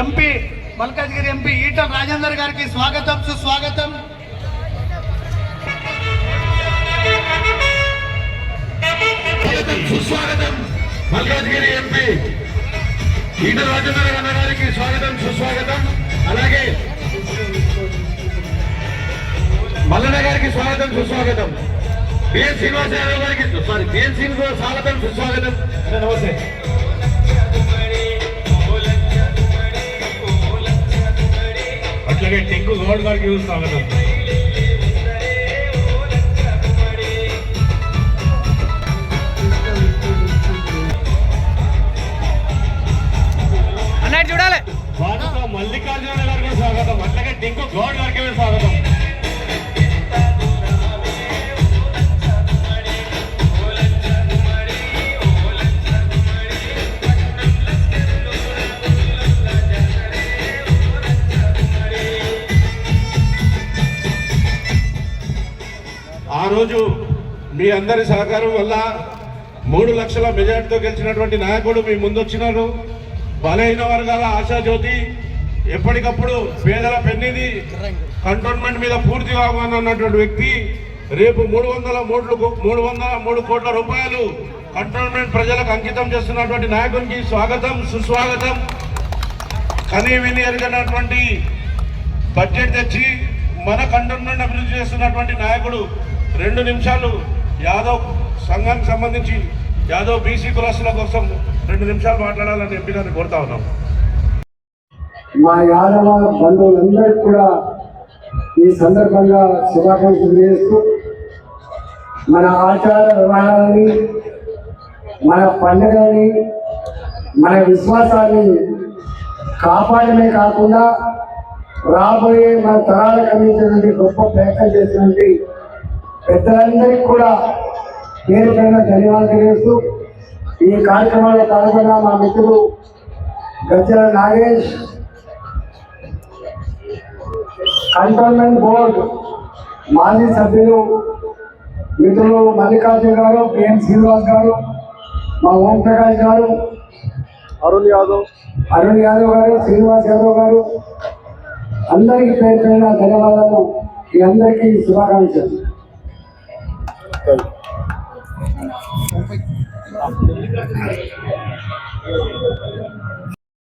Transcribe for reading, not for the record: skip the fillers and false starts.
MP Malkajgiri MP Etela Rajender గారికి స్వాగతం సుస్వాగతం. సుస్వాగతం. మల్కాజ్గిరి ఎంపీ ఈటల రాజేందర్ గారికి స్వాగతం సుస్వాగతం. అలాగే మల్లన్న గారికి స్వాగతం సుస్వాగతం. బిఎన్ శ్రీనివాస యాదవ్ గారికి బిఎన్ శ్రీనివాస్ స్వాగతం సుస్వాగతం. నమస్తే. అట్లాగే టెంకు గౌడ్ గారికి స్వాగతం. అన్నట్టు చూడాలి. మల్లికార్జున గారికి స్వాగతం. అట్లాగే టెంకు గౌడ్ గారికి స్వాగతం. ఆ రోజు మీ అందరి సహకారం వల్ల 3 లక్షల మెజార్టీతో గెలిచినటువంటి నాయకుడు మీ ముందొచ్చినారు. బలహీన వర్గాల ఆశాజ్యోతి, ఎప్పటికప్పుడు పేదల పెన్నిది, కంటోన్మెంట్ మీద పూర్తిగా అవగాహన ఉన్నటువంటి వ్యక్తి. రేపు 303 కోట్ల రూపాయలు కంటోన్మెంట్ ప్రజలకు అంకితం చేస్తున్నటువంటి నాయకునికి స్వాగతం సుస్వాగతం. కనీ విని ఎరగనటువంటి బడ్జెట్ తెచ్చి మన కంటోన్మెంట్ అభివృద్ధి చేస్తున్నటువంటి నాయకుడు 2 నిమిషాలు యాదవ్ సంఘానికి సంబంధించి యాదవ్ బీసీ కులస్తుల కోసం 2 నిమిషాలు మాట్లాడాలని ఎంపీ గారిని కోరుతా ఉన్నాం. మా యాదవ బంధువులందరికీ కూడా ఈ సందర్భంగా శుభాకాంక్షలు చేస్తూ మన ఆచార వ్యవహారాన్ని, మన పండుగని, మన విశ్వాసాన్ని కాపాడమే కాకుండా రాబోయే మన తరాలకు అందించినటువంటి గొప్ప ప్రయత్నం చేసినటువంటి పెద్దలందరికీ కూడా పేరు పైన ధన్యవాదాలు తెలియజేస్తూ ఈ కార్యక్రమంలో పాల్గొన్న మా మిత్రులు గజ్జల నాగేష్, కంటోన్మెంట్ బోర్డు మాజీ సభ్యులు మిత్రులు మల్లికార్జున గారు, బిఎన్ శ్రీనివాస్ గారు, మా ఓంప్రకాష్ గారు, అరుణ్ యాదవ్ గారు, శ్రీనివాస్ యాదవ్ గారు, అందరికీ పేరు పైన ధన్యవాదాలు. మీ అందరికీ శుభాకాంక్షలు.